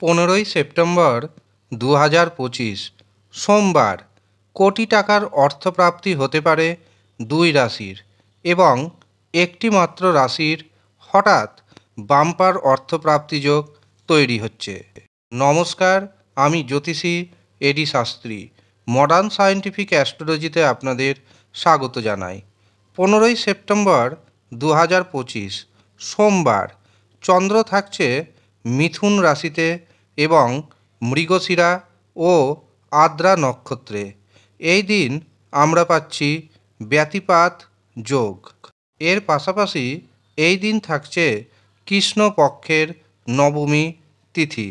15ই September 2025 সোমবার। কোটি টাকার অর্থপ্রাপ্তি হতে পারে দুই রাশির এবং একটি মাত্র রাশির হঠাৎ বাম্পার অর্থপ্রাপ্তি যোগ তৈরি হচ্ছে। নমস্কার, আমি জ্যোতিষী এডি শাস্ত্রী। মডার্ন সায়েন্টিফিক অ্যাস্ট্রোলজিতে আপনাদের স্বাগত জানাই। 15ই সেপ্টেম্বর 2025 সোমবার। চন্দ্র থাকছে মিথুন রাশিতে এবং মৃগশিরা ও আদ্রা নক্ষত্রে। এই দিন আমরা পাচ্ছি ব্যতিপাত যোগ। এর পাশাপাশি এই দিন থাকছে কৃষ্ণপক্ষের নবমী তিথি।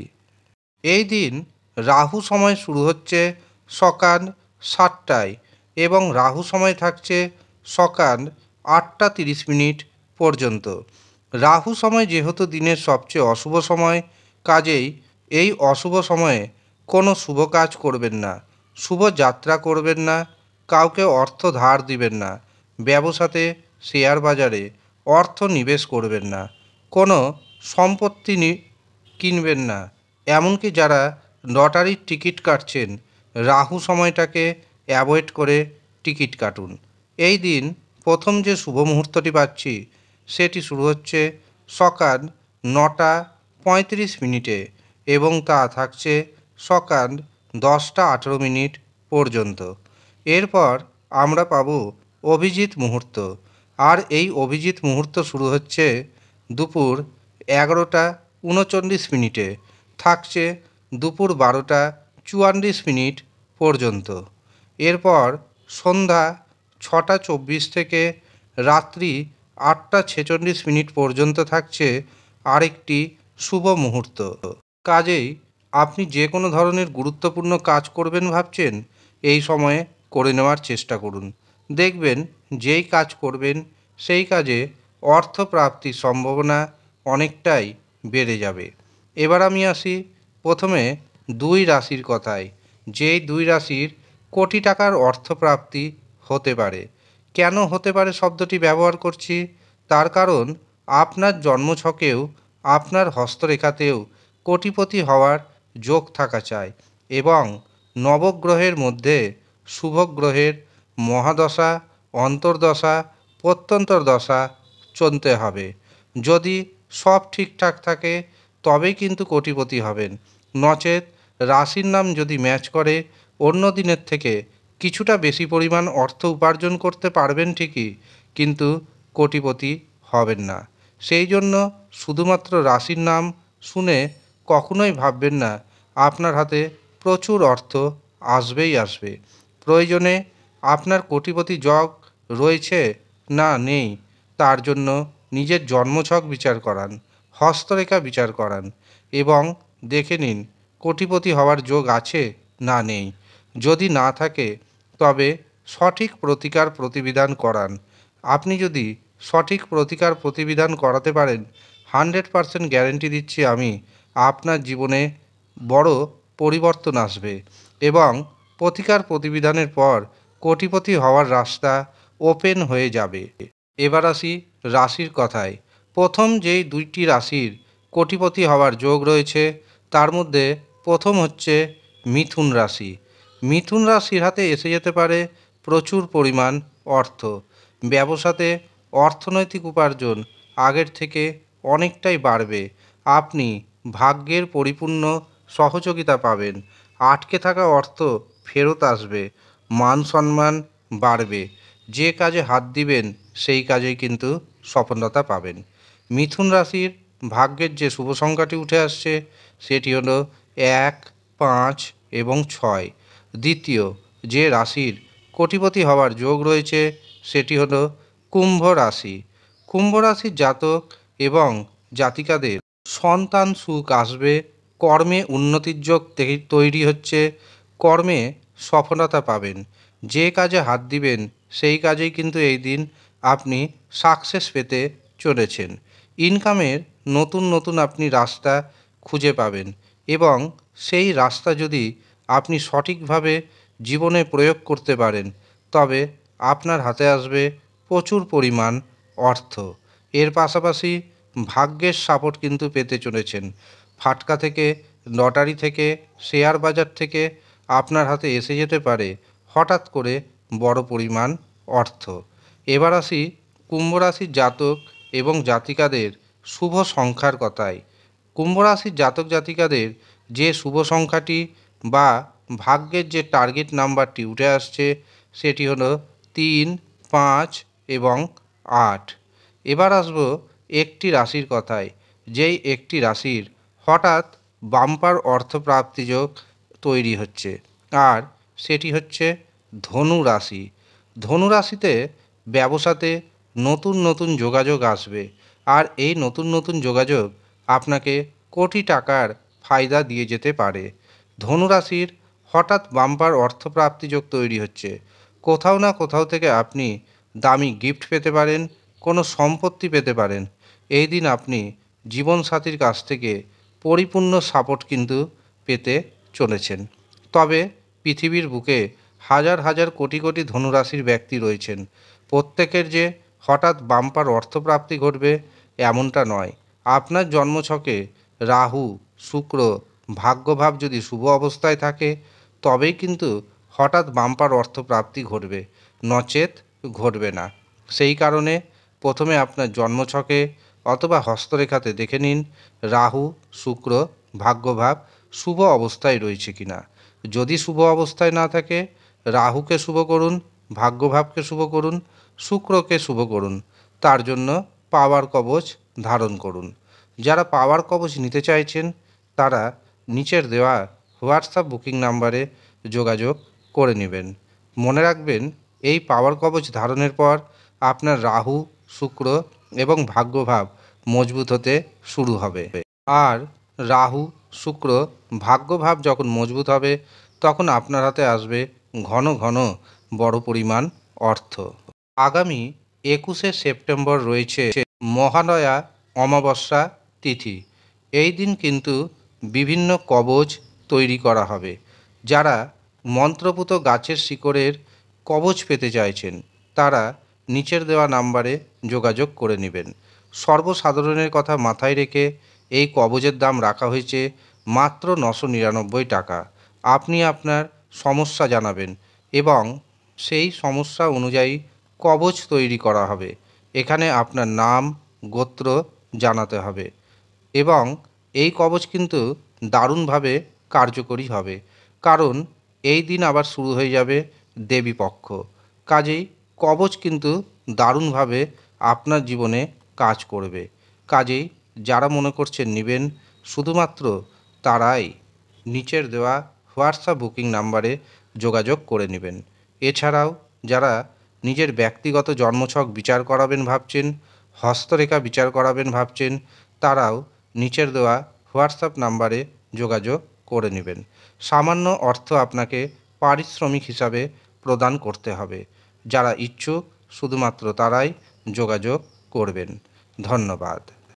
এই দিন রাহু সময় শুরু হচ্ছে সকাল 7টায় এবং রাহু সময় থাকছে সকাল 8টা 30 পর্যন্ত। রাহু সময় যেহেতু দিনের সবচেয়ে অশুভ সময়, কাজেই এই অশুভ সময়ে কোনো শুভ কাজ করবেন না, শুভ যাত্রা করবেন না, কাউকে অর্থ ধার দিবেন না, ব্যবসাতে শেয়ার বাজারে অর্থ নিবেশ করবেন না, কোনো সম্পত্তি কিনবেন না। এমনকি যারা লটারির টিকিট কাটছেন, রাহু সময়টাকে অ্যাভয়েড করে টিকিট কাটুন। এই দিন প্রথম যে শুভ মুহূর্তটি পাচ্ছি সেটি শুরু হচ্ছে সকাল 9টা 35 এবং তা থাকছে সকাল 10টা 18 পর্যন্ত। এরপর আমরা পাবো অভিজিৎ মুহূর্ত, আর এই অভিজিৎ মুহূর্ত শুরু হচ্ছে দুপুর 11টা 39 থাকছে দুপুর 12টা 44 পর্যন্ত। এরপর সন্ধ্যা 6টা 24 থেকে রাত্রি 8টা 46 পর্যন্ত থাকছে আরেকটি শুভ মুহূর্ত। কাজেই আপনি যে কোনো ধরনের গুরুত্বপূর্ণ কাজ করবেন ভাবছেন, এই সময়ে করে নেওয়ার চেষ্টা করুন। দেখবেন যেই কাজ করবেন সেই কাজে অর্থপ্রাপ্তির সম্ভাবনা অনেকটাই বেড়ে যাবে। এবার আমি আসি প্রথমে দুই রাশির কথায়। যেই দুই রাশির কোটি টাকার অর্থপ্রাপ্তি হতে পারে। কেন হতে পারে শব্দটি ব্যবহার করছি? তার কারণ আপনার জন্মছকেও আপনার হস্তরেখাতেও কোটিপতি হওয়ার যোগ থাকা চাই এবং নবগ্রহের মধ্যে শুভগ্রহের মহাদশা, অন্তর্দশা, প্রত্যন্তর দশা চলতে হবে। যদি সব ঠিকঠাক থাকে তবেই কিন্তু কোটিপতি হবেন। নচেত রাশির নাম যদি ম্যাচ করে অন্য দিনের থেকে কিছুটা বেশি পরিমাণ অর্থ উপার্জন করতে পারবেন ঠিকই, কিন্তু কোটিপতি হবেন না। সেই জন্য শুধুমাত্র রাশির নাম শুনে কখনোই ভাববেন না আপনার হাতে প্রচুর অর্থ আসবেই আসবে। প্রয়োজনে আপনার কোটিপতি যোগ রয়েছে না নেই তার জন্য নিজের জন্মছক বিচার করান, হস্তরেখা বিচার করান এবং দেখে নিন কোটিপতি হওয়ার যোগ আছে না নেই। যদি না থাকে তবে সঠিক প্রতিকার প্রতিবিধান করান। আপনি যদি সঠিক প্রতিকার প্রতিবিধান করাতে পারেন, 100% গ্যারেন্টি দিচ্ছি আমি, আপনার জীবনে বড় পরিবর্তন আসবে এবং প্রতিকার প্রতিবিধানের পর কোটিপতি হওয়ার রাস্তা ওপেন হয়ে যাবে। এবার আসি রাশির কথায়। প্রথম যেই দুইটি রাশির কোটিপতি হওয়ার যোগ রয়েছে তার মধ্যে প্রথম হচ্ছে মিথুন রাশি। মিথুন রাশির হাতে এসে যেতে পারে প্রচুর পরিমাণ অর্থ। ব্যবসাতে অর্থনৈতিক উপার্জন আগের থেকে অনেকটাই বাড়বে। আপনি ভাগ্যের পরিপূর্ণ সহযোগিতা পাবেন। আটকে থাকা অর্থ ফেরত আসবে। মান সম্মান বাড়বে। যে কাজে হাত দিবেন সেই কাজেই কিন্তু সফলতা পাবেন। মিথুন রাশির ভাগ্যের যে শুভ সংখ্যাটি উঠে আসছে সেটি হলো 1, 5 এবং 6। দ্বিতীয় যে রাশির কোটিপতি হওয়ার যোগ রয়েছে সেটি হলো কুম্ভ রাশি। কুম্ভ রাশির জাতক এবং জাতিকাদের সন্তান সুখ আসবে। কর্মে উন্নতির যোগ তৈরি হচ্ছে। কর্মে সফলতা পাবেন। যে কাজে হাত দিবেন সেই কাজেই কিন্তু এই দিন আপনি সাকসেস পেতে চলেছেন। ইনকামের নতুন নতুন আপনি রাস্তা খুঁজে পাবেন এবং সেই রাস্তা যদি আপনি সঠিকভাবে জীবনে প্রয়োগ করতে পারেন তবে আপনার হাতে আসবে প্রচুর পরিমাণ অর্থ। এর পাশাপাশি ভাগ্যের সাপোর্ট কিন্তু পেতে চলেছেন। ফাটকা থেকে লটারি থেকে, শেয়ার বাজার থেকে আপনার হাতে এসে যেতে পারে হঠাৎ করে বড় পরিমাণ অর্থ। এবার আসি কুম্ভ রাশির জাতক এবং জাতিকাদের শুভ সংখ্যার কথায়। কুম্ভ রাশির জাতক জাতিকাদের যে শুভ সংখ্যাটি বা ভাগ্যের যে টার্গেট নাম্বারটি উঠে আসছে সেটি হলো 3, 5 এবং 8। এবার আসবো একটি রাশির কথায়, যেই একটি রাশির হঠাৎ বাম্পার অর্থপ্রাপ্তি যোগ তৈরি হচ্ছে, আর সেটি হচ্ছে ধনু রাশি। ধনু রাশিতে ব্যবসাতে নতুন নতুন যোগাযোগ আসবে, আর এই নতুন নতুন যোগাযোগ আপনাকে কোটি টাকার ফায়দা দিয়ে যেতে পারে। ধনু রাশির হঠাৎ বাম্পার অর্থপ্রাপ্তি যোগ তৈরি হচ্ছে। কোথাও না কোথাও থেকে আপনি দামি গিফট পেতে পারেন, কোনো সম্পত্তি পেতে পারেন। এই দিন আপনি জীবনসাথীর কাছ থেকে পরিপূর্ণ সাপোর্ট কিন্তু পেতে চলেছেন। তবে পৃথিবীর বুকে হাজার হাজার কোটি কোটি ধনুরাশির ব্যক্তি রয়েছেন। প্রত্যেকের যে হঠাৎ বাম্পার অর্থপ্রাপ্তি ঘটবে এমনটা নয়। আপনার জন্মছকে রাহু, শুক্র, ভাগ্যভাব যদি শুভ অবস্থায় থাকে তবেই কিন্তু হঠাৎ বাম্পার অর্থপ্রাপ্তি ঘটবে, নচেত ঘটবে না। সেই কারণে প্রথমে আপনার জন্মছকে অথবা হস্তরেখাতে দেখে নিন রাহু, শুক্র, ভাগ্যভাব শুভ অবস্থায় রয়েছে কিনা। যদি শুভ অবস্থায় না থাকে রাহুকে শুভ করুন, ভাগ্যভাবকে শুভ করুন, শুক্রকে শুভ করুন। তার জন্য পাওয়ার কবচ ধারণ করুন। যারা পাওয়ার কবচ নিতে চাইছেন তারা নিচের দেওয়া হোয়াটসঅ্যাপ বুকিং নাম্বারে যোগাযোগ করে নেবেন। মনে রাখবেন, এই পাওয়ার কবচ ধারণের পর আপনার রাহু, শুক্র এবং ভাগ্যভাব মজবুত হতে শুরু হবে। আর রাহু, শুক্র, ভাগ্যভাব যখন মজবুত হবে তখন আপনার হাতে আসবে ঘন ঘন বড় পরিমাণ অর্থ। আগামী 21শে সেপ্টেম্বর রয়েছে মহালয়া অমাবস্যা তিথি। এই দিন কিন্তু বিভিন্ন কবচ তৈরি করা হবে। যারা মন্ত্রপুত গাছের শিকড়ের কবচ পেতে চাইছেন তারা নিচের দেওয়া নাম্বারে যোগাযোগ করে নেবেন। সর্বসাধারণের কথা মাথায় রেখে এই কবচের দাম রাখা হয়েছে মাত্র 999 টাকা। আপনি আপনার সমস্যা জানাবেন এবং সেই সমস্যা অনুযায়ী কবচ তৈরি করা হবে। এখানে আপনার নাম, গোত্র জানাতে হবে এবং এই কবচ কিন্তু দারুণভাবে কার্যকরী হবে, কারণ এই দিন আবার শুরু হয়ে যাবে দেবীপক্ষ। কাজেই কবচ কিন্তু দারুণভাবে আপনার জীবনে কাজ করবে। কাজেই যারা মনে করছেন নেবেন, শুধুমাত্র তারাই নিচের দেওয়া হোয়াটসঅ্যাপ বুকিং নাম্বারে যোগাযোগ করে নেবেন। এছাড়াও যারা নিজের ব্যক্তিগত জন্মছক বিচার করাবেন ভাবছেন, হস্তরেখা বিচার করাবেন ভাবছেন, তারাও নিচের দেওয়া হোয়াটসঅ্যাপ নাম্বারে যোগাযোগ করে নেবেন। সামান্য অর্থ আপনাকে পারিশ্রমিক হিসাবে প্রদান করতে হবে। যারা ইচ্ছুক শুধুমাত্র তারাই যোগাযোগ করবেন। ধন্যবাদ।